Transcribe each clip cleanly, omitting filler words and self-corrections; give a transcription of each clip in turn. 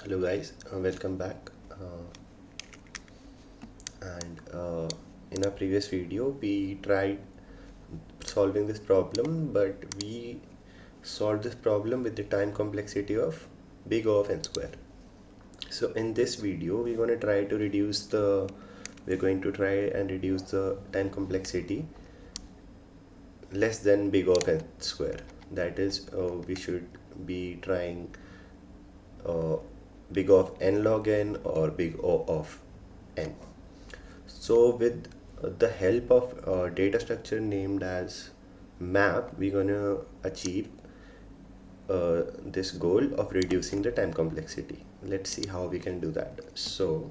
Hello guys, welcome back. And In our previous video, we tried solving this problem, but we solved this problem with the time complexity of big O of n square. So in this video, we're going to try and reduce the time complexity less than big O of n square. That is, we should be trying uh, big O of n log n or big O of n. So with the help of a data structure named as map, we're gonna achieve this goal of reducing the time complexity. Let's see how we can do that. So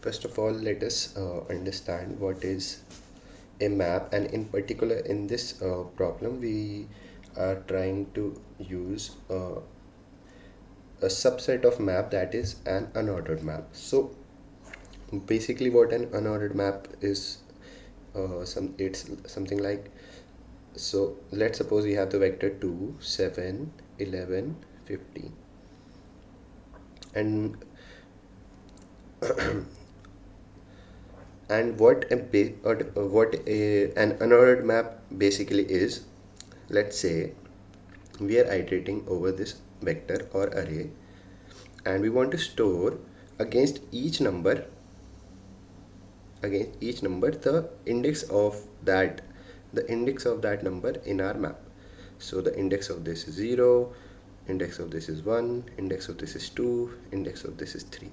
first of all, let us understand what is a map, and in particular in this problem we are trying to use a subset of map, that is an unordered map. So basically what an unordered map is, it's something like, so let's suppose we have the vector 2 7 11 15, and an unordered map basically is, let's say we are iterating over this vector or array, and we want to store against each number the index of that number in our map. So the index of this is 0, index of this is 1, index of this is 2, index of this is 3.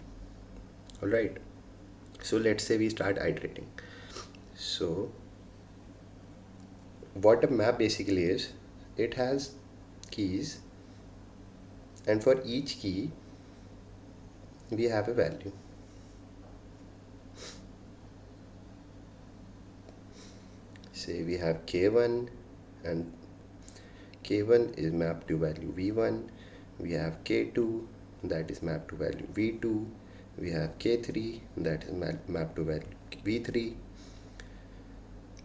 Alright, so let's say we start iterating. So what a map basically is, it has keys, and for each key we have a value. Say we have k1, and k1 is mapped to value v1. We have k2, that is mapped to value v2. We have k3, that is mapped to value v3.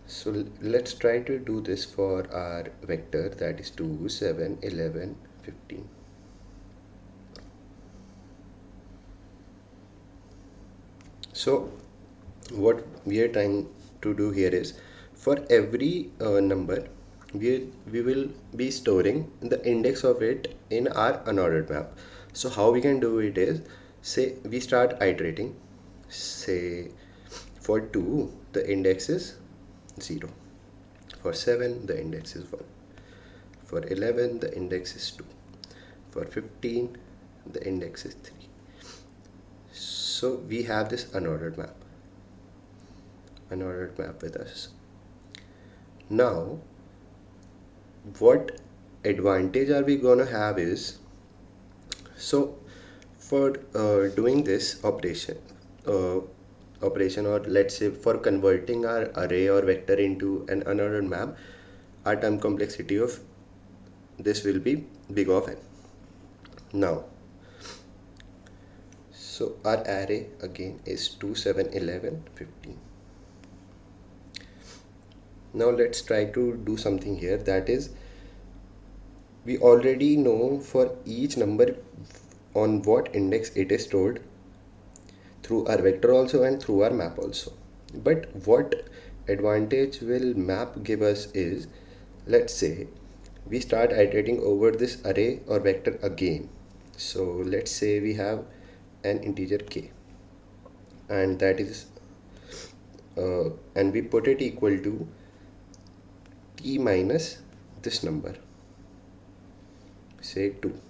So let's try to do this for our vector, that is 2 7 11 15. So what we are trying to do here is, for every number we will be storing the index of it in our unordered map. So how we can do it is, say we start iterating. Say for 2 the index is 0, for 7 the index is 1, for 11 the index is 2, for 15 the index is 3. So we have this unordered map with us. Now what advantage are we gonna have is, so for doing this operation, or let's say for converting our array or vector into an unordered map, our time complexity of this will be big O of n. Now, so our array again is 2 7 11 15. Now let's try to do something here, that is, we already know for each number on what index it is stored through our vector also and through our map also. But what advantage will map give us is, let's say we start iterating over this array or vector again. So let's say we have an integer k, and that is and we put it equal to t minus this number, say 2.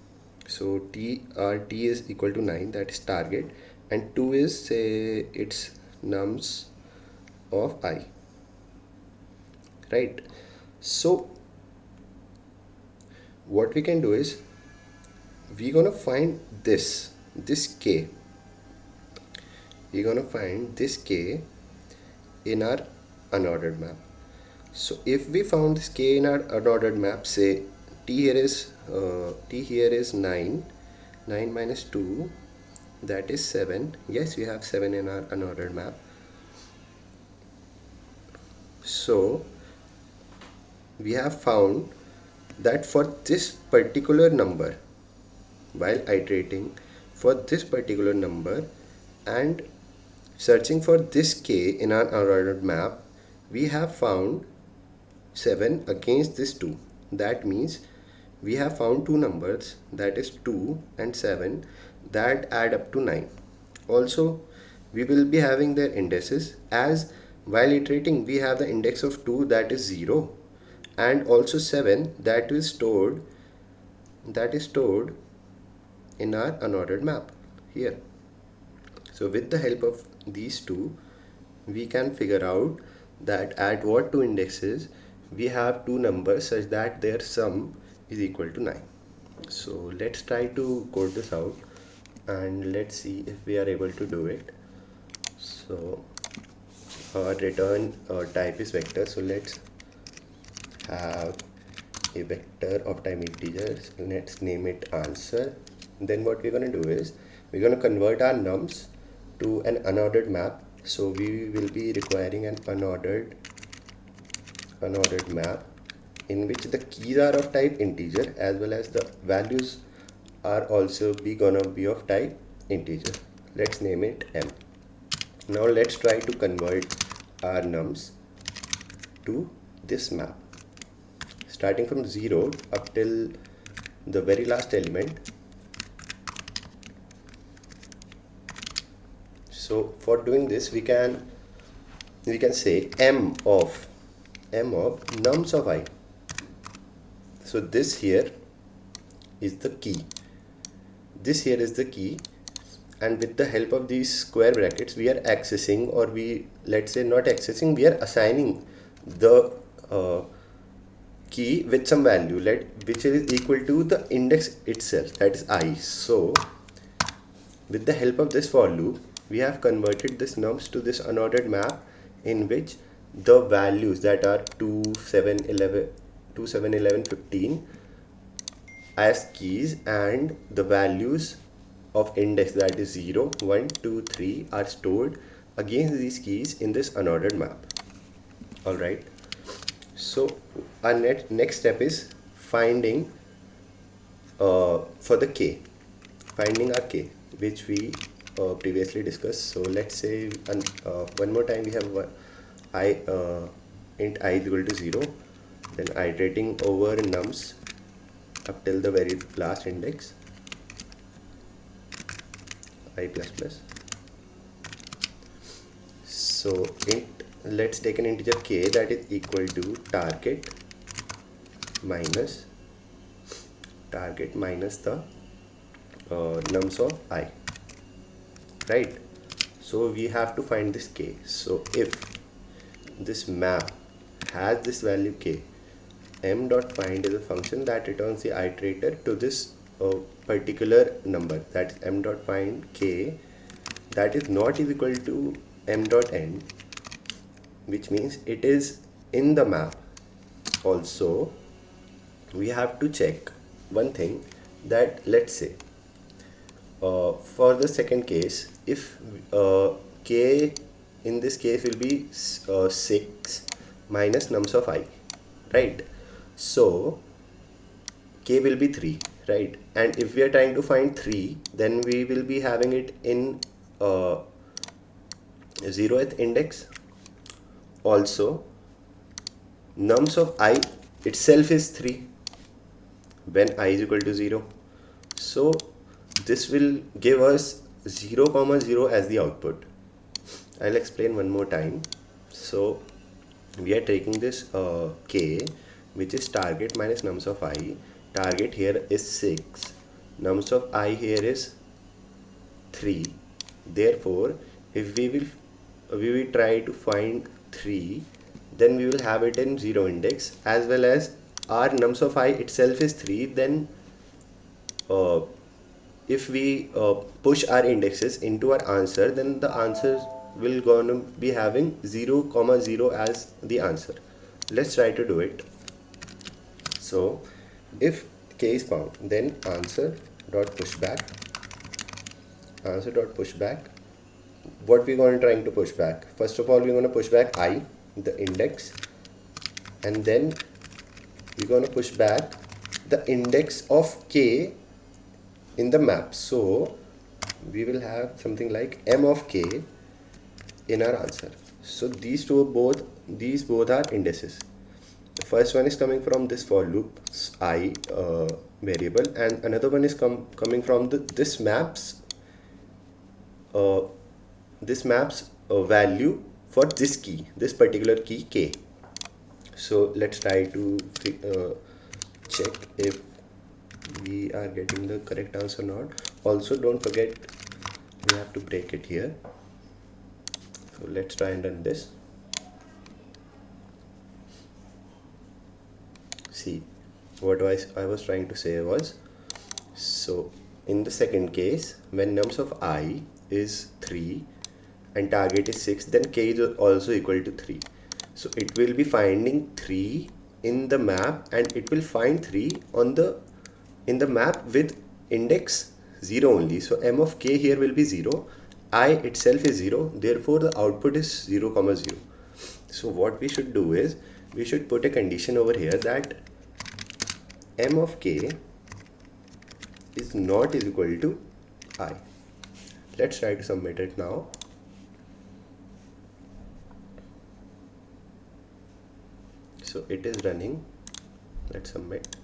So t is equal to 9, that is target, and 2 is, say, its nums of I, right? So what we can do is, we're gonna find this k, we're gonna find this k in our unordered map. So if we found this k in our unordered map, say t here is 9 minus 2, that is 7. Yes, we have 7 in our unordered map. So we have found that for this particular number, while iterating for this particular number and searching for this k in our unordered map, we have found 7 against this 2. That means we have found two numbers, that is 2 and 7, that add up to 9. Also, we will be having their indices, as while iterating we have the index of 2, that is 0, and also 7, that is stored in our unordered map here. So with the help of these two, we can figure out that at what two indexes we have two numbers such that their sum is equal to 9. So let's try to code this out and let's see if we are able to do it. So our return type is vector, so let's have a vector of time integers. Let's name it answer. Then what we're going to do is we're going to convert our nums to an unordered map. So we will be requiring an unordered map in which the keys are of type integer as well as the values are also gonna be of type integer. Let's name it m. Now let's try to convert our nums to this map, starting from 0 up till the very last element. So for doing this, we can say m of nums of I. So this here is the key. This here is the key, and with the help of these square brackets, we are accessing, or let's say not accessing, we are assigning the key with some value, which is equal to the index itself, that is I. So with the help of this for loop, we have converted this nums to this unordered map in which the values that are 2, 7, 11, 15 as keys, and the values of index, that is 0, 1, 2, 3 are stored against these keys in this unordered map. Alright, so our next step is finding for the k, finding our k, which we previously discussed. So let's say one more time we have int I is equal to 0, then iterating over nums up till the very last index I plus plus. So let's take an integer k that is equal to target minus the nums of I, right? So we have to find this k. So if this map has this value k, m dot find is a function that returns the iterator to this particular number, that is m dot find k that is not is equal to m dot end, which means it is in the map. Also, we have to check one thing, that let's say for the second case, if k in this case will be 6 minus nums of I, right? So k will be 3, right? And if we are trying to find 3, then we will be having it in 0th index. Also, nums of I itself is 3 when I is equal to 0. So this will give us 0, 0 as the output. I'll explain one more time. So we are taking this k, which is target minus nums of I. Target here is 6, nums of I here is 3. Therefore, if we will try to find 3, then we will have it in 0 index, as well as our nums of I itself is 3. Then if we push our indexes into our answer, then the answer will gonna be having 0, 0 as the answer. Let's try to do it. So if k is found, then answer dot pushback. What we're going to trying to push back? First of all, we're going to push back I, the index, and then we're going to push back the index of k in the map. So we will have something like m of k in our answer. So these both are indices. The first one is coming from this for loop I variable, and another one is coming from uh, this maps value for this particular key k. So let's try to check if we are getting the correct answer or not. Also, don't forget we have to break it here. So let's try and run this. See, what I was trying to say was, so in the second case, when nums of I is 3 and target is 6, then k is also equal to 3. So it will be finding 3 in the map, and it will find 3 on the in the map with index 0 only. So m of k here will be 0, I itself is 0, therefore the output is 0 comma 0. So what we should do is, we should put a condition over here that m of k is not is equal to I. Let's try to submit it now. So it is running. Let's submit.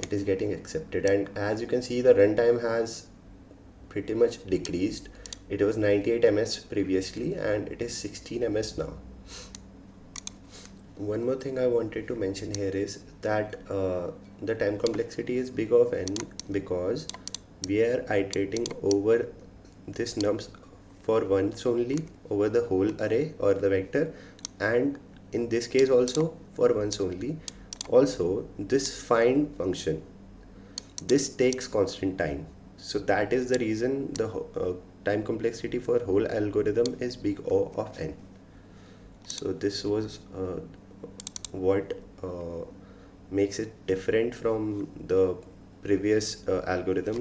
It is getting accepted, and as you can see, the runtime has pretty much decreased. It was 98 ms previously and it is 16 ms now. One more thing I wanted to mention here is that the time complexity is big of n because we are iterating over this nums for once only over the whole array or the vector, and in this case also for once only. Also, this find function, this takes constant time, so that is the reason the time complexity for whole algorithm is big O of n. So this was what makes it different from the previous algorithm